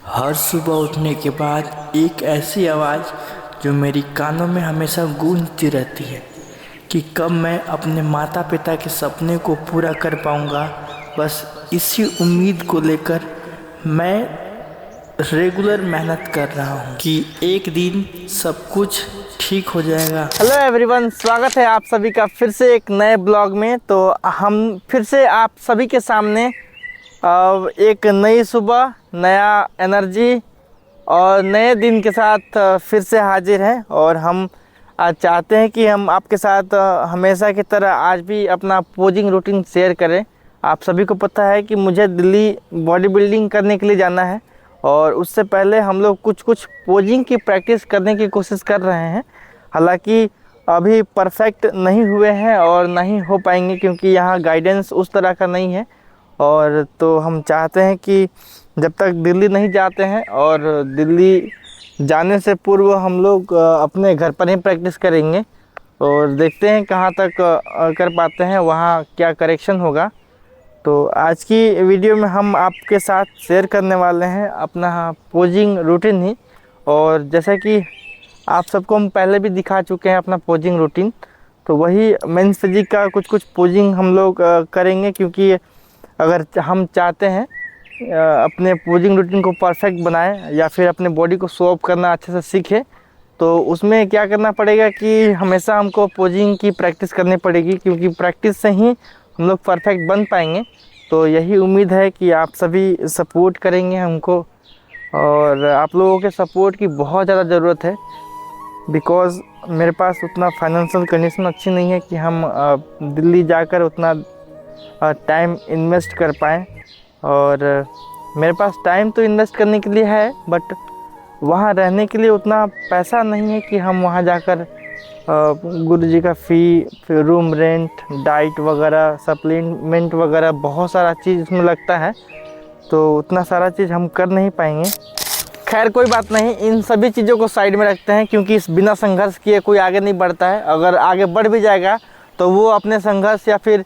हर सुबह उठने के बाद एक ऐसी आवाज़ जो मेरी कानों में हमेशा गूंजती रहती है कि कब मैं अपने माता पिता के सपने को पूरा कर पाऊंगा। बस इसी उम्मीद को लेकर मैं रेगुलर मेहनत कर रहा हूं कि एक दिन सब कुछ ठीक हो जाएगा। हेलो एवरीवन, स्वागत है आप सभी का फिर से एक नए ब्लॉग में। तो हम फिर से आप सभी के सामने एक नई सुबह, नया एनर्जी और नए दिन के साथ फिर से हाजिर हैं। और हम आज चाहते हैं कि हम आपके साथ हमेशा की तरह आज भी अपना पोजिंग रूटीन शेयर करें। आप सभी को पता है कि मुझे दिल्ली बॉडी बिल्डिंग करने के लिए जाना है और उससे पहले हम लोग कुछ पोजिंग की प्रैक्टिस करने की कोशिश कर रहे हैं। हालांकि अभी परफेक्ट नहीं हुए हैं और नहीं हो पाएंगे क्योंकि यहाँ गाइडेंस उस तरह का नहीं है। और तो हम चाहते हैं कि जब तक दिल्ली नहीं जाते हैं और दिल्ली जाने से पूर्व हम लोग अपने घर पर ही प्रैक्टिस करेंगे और देखते हैं कहाँ तक कर पाते हैं, वहाँ क्या करेक्शन होगा। तो आज की वीडियो में हम आपके साथ शेयर करने वाले हैं अपना पोजिंग रूटीन ही। और जैसा कि आप सबको हम पहले भी दिखा चुके हैं अपना पोजिंग रूटीन, तो वही मेंस फिजिक का कुछ पोजिंग हम लोग करेंगे। क्योंकि अगर हम चाहते हैं अपने पोजिंग रूटीन को परफेक्ट बनाएं या फिर अपने बॉडी को शो ऑफ करना अच्छे से सीखें, तो उसमें क्या करना पड़ेगा कि हमेशा हमको पोजिंग की प्रैक्टिस करनी पड़ेगी, क्योंकि प्रैक्टिस से ही हम लोग परफेक्ट बन पाएंगे। तो यही उम्मीद है कि आप सभी सपोर्ट करेंगे हमको, और आप लोगों के सपोर्ट की बहुत ज़्यादा ज़रूरत है। बिकॉज़ मेरे पास उतना फाइनेंशियल कंडीशन अच्छी नहीं है कि हम दिल्ली जाकर उतना टाइम इन्वेस्ट कर पाएँ। और मेरे पास टाइम तो इन्वेस्ट करने के लिए है, बट वहाँ रहने के लिए उतना पैसा नहीं है कि हम वहाँ जाकर गुरुजी का फ़ी, फिर रूम रेंट, डाइट वगैरह, सप्लीमेंट वगैरह बहुत सारा चीज़ इसमें लगता है, तो उतना सारा चीज़ हम कर नहीं पाएंगे। खैर कोई बात नहीं, इन सभी चीज़ों को साइड में रखते हैं क्योंकि इस बिना संघर्ष किए कोई आगे नहीं बढ़ता है। अगर आगे बढ़ भी जाएगा तो वो अपने संघर्ष या फिर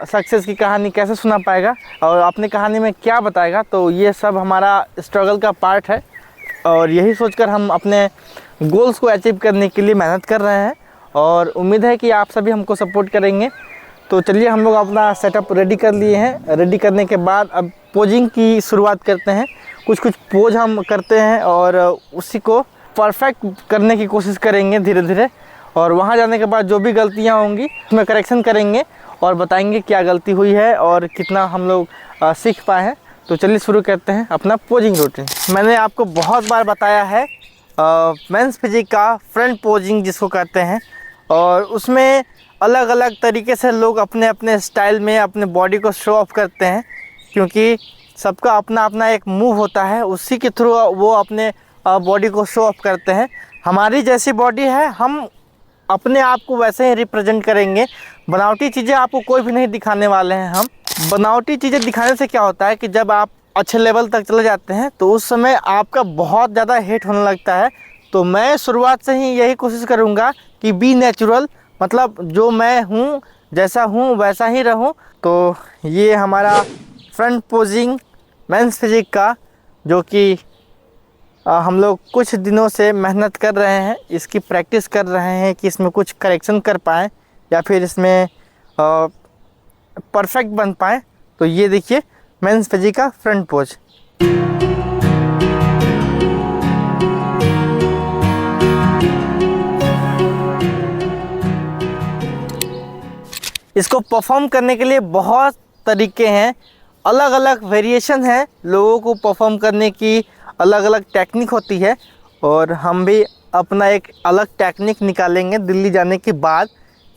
सक्सेस की कहानी कैसे सुना पाएगा और अपनी कहानी में क्या बताएगा। तो ये सब हमारा स्ट्रगल का पार्ट है और यही सोचकर हम अपने गोल्स को अचीव करने के लिए मेहनत कर रहे हैं और उम्मीद है कि आप सभी हमको सपोर्ट करेंगे। तो चलिए, हम लोग अपना सेटअप रेडी कर लिए हैं। रेडी करने के बाद अब पोजिंग की शुरुआत करते हैं। कुछ पोज हम करते हैं और उसी को परफेक्ट करने की कोशिश करेंगे धीरे धीरे। और वहाँ जाने के बाद जो भी गलतियाँ होंगी उसमें करेक्शन करेंगे और बताएंगे क्या गलती हुई है और कितना हम लोग सीख पाए हैं। तो चलिए शुरू करते हैं अपना पोजिंग रूटीन। मैंने आपको बहुत बार बताया है मेंस फिजिक का फ्रंट पोजिंग जिसको कहते हैं, और उसमें अलग अलग तरीके से लोग अपने अपने स्टाइल में अपने बॉडी को शो ऑफ करते हैं, क्योंकि सबका अपना अपना एक मूव होता है, उसी के थ्रू वो अपने बॉडी को शो ऑफ करते हैं। हमारी जैसी बॉडी है, हम अपने आप को वैसे ही रिप्रेजेंट करेंगे। बनावटी चीज़ें आपको कोई भी नहीं दिखाने वाले हैं हम। बनावटी चीज़ें दिखाने से क्या होता है कि जब आप अच्छे लेवल तक चले जाते हैं तो उस समय आपका बहुत ज़्यादा हेट होने लगता है। तो मैं शुरुआत से ही यही कोशिश करूँगा कि बी नेचुरल, मतलब जो मैं हूँ, जैसा हूँ वैसा ही रहूँ। तो ये हमारा फ्रंट पोजिंग मेंस फिजिक का, जो कि हम लोग कुछ दिनों से मेहनत कर रहे हैं, इसकी प्रैक्टिस कर रहे हैं कि इसमें कुछ करेक्शन कर पाएँ या फिर इसमें परफेक्ट बन पाएँ। तो ये देखिए मेंस फिजिक का फ्रंट पोज। इसको परफॉर्म करने के लिए बहुत तरीके हैं, अलग अलग वेरिएशन है। लोगों को परफॉर्म करने की अलग अलग टेक्निक होती है और हम भी अपना एक अलग टेक्निक निकालेंगे दिल्ली जाने के बाद,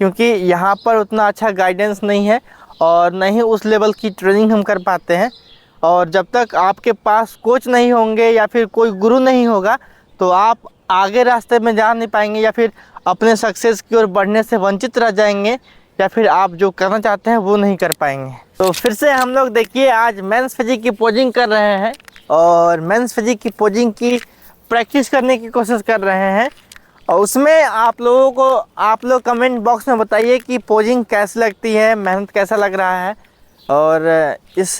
क्योंकि यहाँ पर उतना अच्छा गाइडेंस नहीं है और न ही उस लेवल की ट्रेनिंग हम कर पाते हैं। और जब तक आपके पास कोच नहीं होंगे या फिर कोई गुरु नहीं होगा तो आप आगे रास्ते में जा नहीं पाएंगे, या फिर अपने सक्सेस की ओर बढ़ने से वंचित रह जाएंगे, या फिर आप जो करना चाहते हैं वो नहीं कर पाएंगे। तो फिर से हम लोग देखिए आज मेंस फिजिक की पोजिंग कर रहे हैं और मेंस फिजिक की पोजिंग की प्रैक्टिस करने की कोशिश कर रहे हैं। और उसमें आप लोग कमेंट बॉक्स में बताइए कि पोजिंग कैसी लगती है, मेहनत कैसा लग रहा है। और इस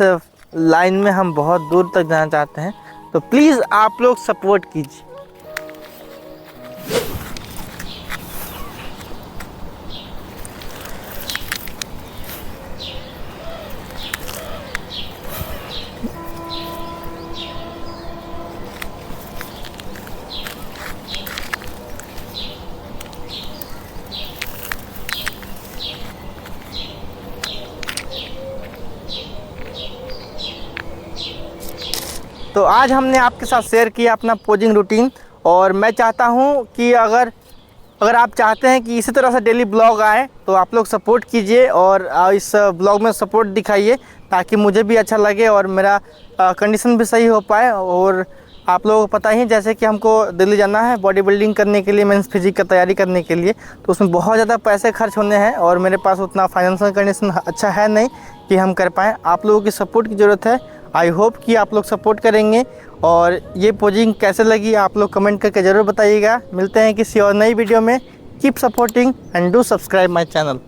लाइन में हम बहुत दूर तक जाना चाहते हैं, तो प्लीज़ आप लोग सपोर्ट कीजिए। तो आज हमने आपके साथ शेयर किया अपना पोजिंग रूटीन, और मैं चाहता हूं कि अगर आप चाहते हैं कि इसी तरह से डेली ब्लॉग आए तो आप लोग सपोर्ट कीजिए और इस ब्लॉग में सपोर्ट दिखाइए, ताकि मुझे भी अच्छा लगे और मेरा कंडीशन भी सही हो पाए। और आप लोगों को पता ही, जैसे कि हमको दिल्ली जाना है बॉडी बिल्डिंग करने के लिए, मेंस फिजिक का तैयारी करने के लिए, तो उसमें बहुत ज़्यादा पैसे खर्च होने हैं और मेरे पास उतना फाइनेंशियल कंडीशन अच्छा है नहीं कि हम कर पाएँ। आप लोगों की सपोर्ट की ज़रूरत है। आई होप कि आप लोग सपोर्ट करेंगे। और ये पोजिंग कैसे लगी आप लोग कमेंट करके ज़रूर बताइएगा। मिलते हैं किसी और नई वीडियो में। Keep supporting and do subscribe my channel.